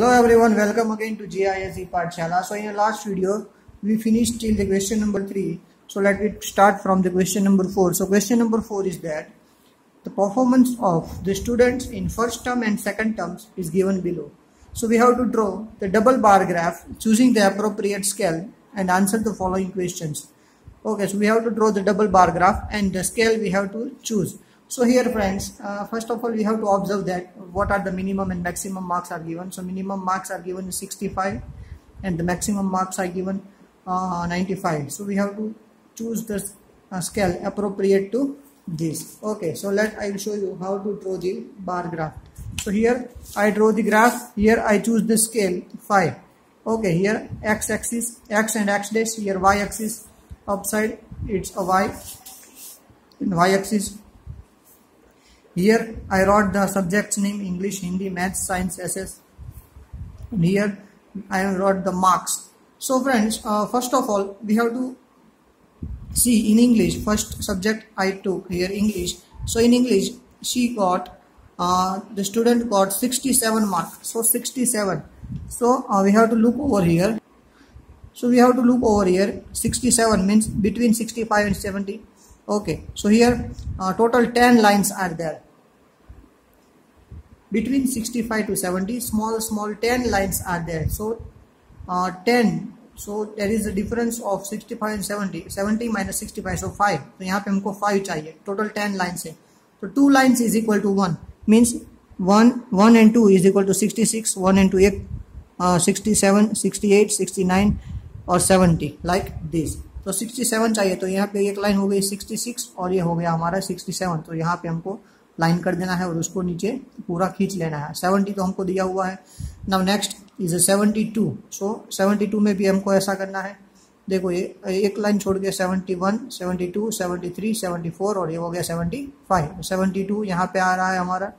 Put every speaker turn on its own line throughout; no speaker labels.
Hello everyone, welcome again to GISE Pathshala. So in the last video, we finished till the question number 3. So let me start from the question number 4. So question number 4 is that the performance of the students in first term and second terms is given below. So we have to draw the double bar graph choosing the appropriate scale and answer the following questions. Okay, so we have to draw the double bar graph and the scale we have to choose. So here friends, first of all we have to observe that what are the minimum and maximum marks are given. So minimum marks are given 65 and the maximum marks are given 95. So we have to choose the scale appropriate to this. Okay, so I will show you how to draw the bar graph. So here I draw the graph, here I choose the scale 5. Okay, here x-axis, x and x dash, here y-axis upside it's a y, in y-axis. Here I wrote the subject's name, English, Hindi, Maths, Science, SS. And here I wrote the marks. So friends, first of all we have to see in English, first subject I took here English. So in English she got, the student got 67 marks. So 67. So we have to look over here. So we have to look over here. 67 means between 65 and 70. Okay, so here total 10 lines are there. Between 65 to 70, small 10 lines are there. So 10. So there is a difference of 65 and 70. 70 minus 65, so 5. So यहाँ पे हमको 5 चाहिए. Total 10 lines है. So 2 lines is equal to 1. Means 1 and 2 is equal to 66. 1 and 2 67, 68, 69 और 70 like this. तो 67 चाहिए, तो यहाँ पे एक लाइन हो गई 66 और ये हो गया हमारा 67. तो यहाँ पे हमको लाइन कर देना है और उसको नीचे पूरा खींच लेना है. 70 तो हमको दिया हुआ है. Now next is 72. सो 72 में भी हमको ऐसा करना है. देखो ये एक लाइन छोड़ के 71, 72, 73, 74 और ये हो गया 75. 72 यहाँ पे आ रहा है हमारा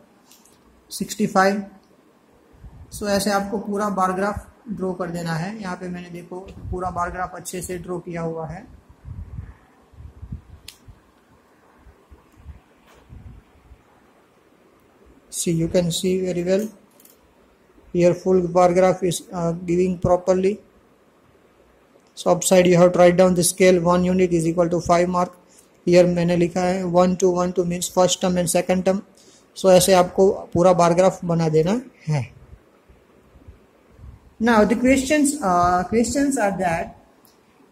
65. सो ऐसे आपको पूरा बार ग्राफ ड्रॉ कर देना है. यहाँ पे मैंने देखो पूरा बार ग्राफ अच्छे से ड्रॉ किया हुआ है. See, you can see very well here full bar graph is giving properly. So upside you have to write down the scale. 1 unit is equal to 5 mark. Here मैंने लिखा है 1 2 means first term and second term. So ऐसे आपको पूरा bar graph बना देना है. Now the questions are that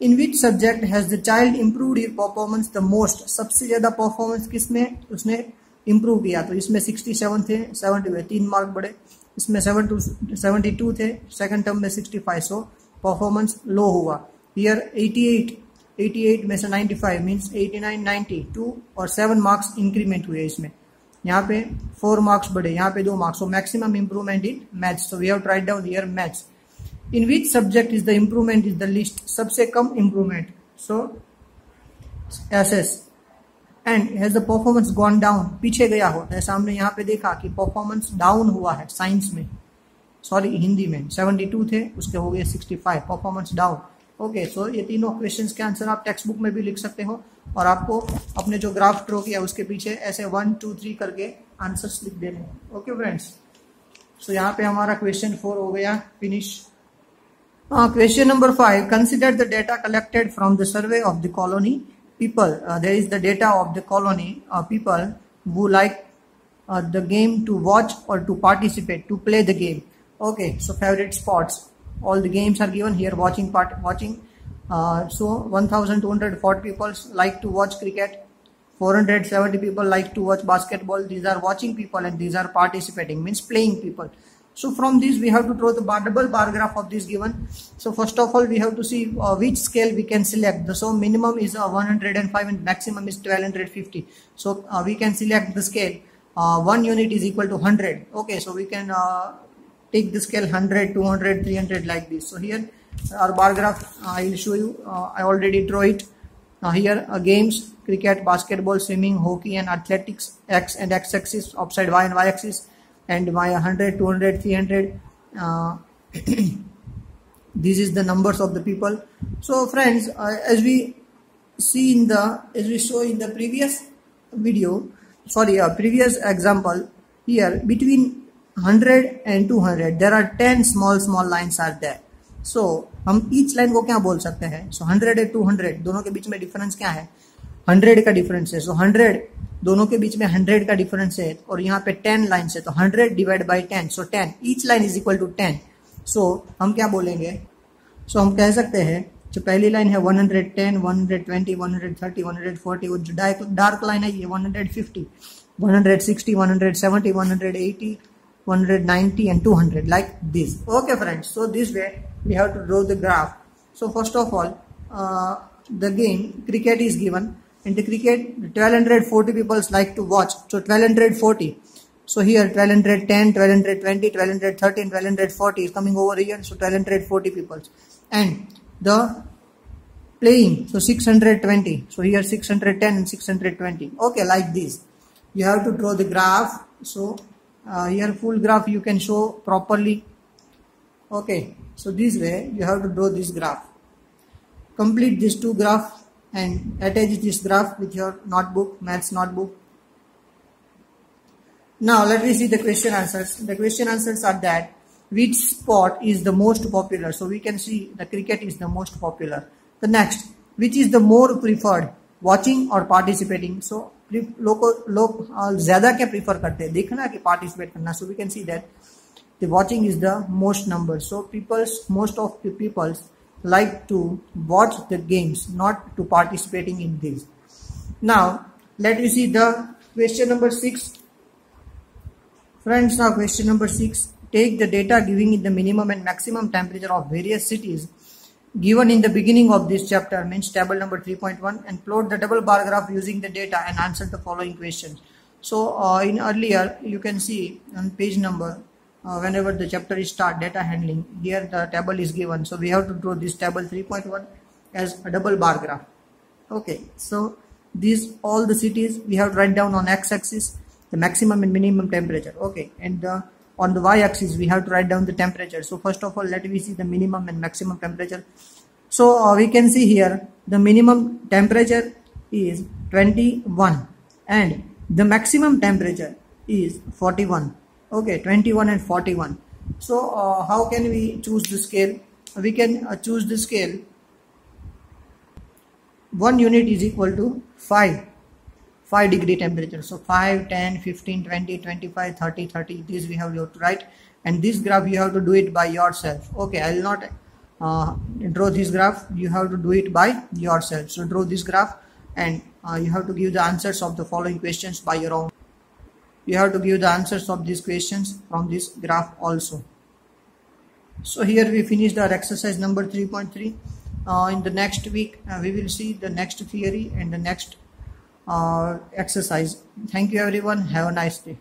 in which subject has the child improved his performance the most. सबसे ज़्यादा परफॉर्मेंस किसमें उसने इम्प्रूव किया. तो इसमें 67 थे, 70 हुए, 3 मार्क बढ़े. इसमें 72 थे, सेकंड टर्म में 65. सो परफॉर्मेंस लो हुआ. हियर 88 में से 95 मीन्स 89, 90, 2 और 7 मार्क्स इंक्रीमेंट हुए. इसमें यहाँ पे 4 मार्क्स बढ़े, यहाँ पे 2 marks. So maximum improvement in maths. So we have to write down here maths. In which subject is the improvement is the list. सबसे कम improvement. So SS. And has the performance gone down. पीछे गया हो. ऐसा हमने यहाँ पे देखा कि परफॉर्मेंस डाउन हुआ है साइंस में, सॉरी हिंदी में. 72 थे, उसके हो गए 65. Performance down. ओके, सो ये तीनों क्वेश्चंस के आंसर आप टेक्स्ट बुक में भी लिख सकते हो और आपको अपने जो ग्राफ ड्रॉ किया उसके पीछे ऐसे 1 2 3 करके आंसर्स लिख देने. ओके फ्रेंड्स, सो यहाँ पे हमारा क्वेश्चन 4 हो गया finish. Question number 5. Consider the data collected from the survey of the colony people. There is the data of the colony people who like the game to watch or to participate, to play the game. Okay, so favorite sports. All the games are given here. Watching. So 1240 people like to watch cricket. 470 people like to watch basketball. These are watching people and these are participating, means playing people. So from this we have to draw the double bar graph of this given. So first of all we have to see which scale we can select. So minimum is 105 and maximum is 1250. So we can select the scale. 1 unit is equal to 100. Okay, so we can take the scale 100, 200, 300 like this. So here our bar graph I will show you. I already draw it. Here games, cricket, basketball, swimming, hockey and athletics, x and x axis, upside y and y axis. And my 100, 200, 300. This is the numbers of the people. So friends, as we saw in the previous video, previous example, here between 100 and 200, there are 10 small lines are there. So हम each line को क्या बोल सकते हैं? So 100 and 200 दोनों के बीच में difference क्या है? 100 का डिफरेंस है. So 100 दोनों के बीच में 100 का डिफरेंस है और यहाँ पे 10 लाइन्स है, तो 100 divide by 10, so 10, each line is equal to 10. So हम क्या बोलेंगे? सो हम कह सकते हैं जो पहली लाइन है 110, 120, 130, 140, वो जो डार्क लाइन है ये 150, 160, 170, 180, 190 and 200, like this. Okay friends, so this way we have to draw the graph. So first of all, the game cricket is given. In the cricket, 1240 people like to watch. So 1240. So here 1210, 1220, 1230, 1240 is coming over here. So 1240 people. And the playing, so 620. So here 610 and 620. Okay, like this. You have to draw the graph. So here full graph you can show properly. Okay, so this way you have to draw this graph. Complete these two graphs and attach this graph with your notebook, maths notebook. Now let me see the question answers. The question answers are that which sport is the most popular? So we can see the cricket is the most popular. The next, which is the more preferred, watching or participating? So लोग ज़्यादा क्या prefer करते हैं? देखना कि participate करना. So we can see that the watching is the most number. So most of the people like to watch the games, not to participating in this. Now let me see the question number 6. Friends, now question number 6. Take the data giving the minimum and maximum temperature of various cities given in the beginning of this chapter, means table number 3.1, and plot the double bar graph using the data and answer the following questions. So in earlier you can see on page number whenever the chapter is start, data handling, here the table is given, so we have to draw this table 3.1 as a double bar graph. Okay, so these all the cities we have to write down on x-axis the maximum and minimum temperature. Okay, and on the y-axis we have to write down the temperature. So first of all, let me see the minimum and maximum temperature. So we can see here the minimum temperature is 21 and the maximum temperature is 41. Okay, 21 and 41. So how can we choose the scale? We can choose the scale. 1 unit is equal to 5 degree temperature. So 5, 10, 15, 20, 25, 30, 30. This we have to write. And this graph you have to do it by yourself. Okay, I will not draw this graph. You have to do it by yourself. So draw this graph and you have to give the answers of the following questions by your own. You have to give the answers of these questions from this graph also. So here we finished our exercise number 3.3. In the next week we will see the next theory and the next exercise. Thank you everyone. Have a nice day.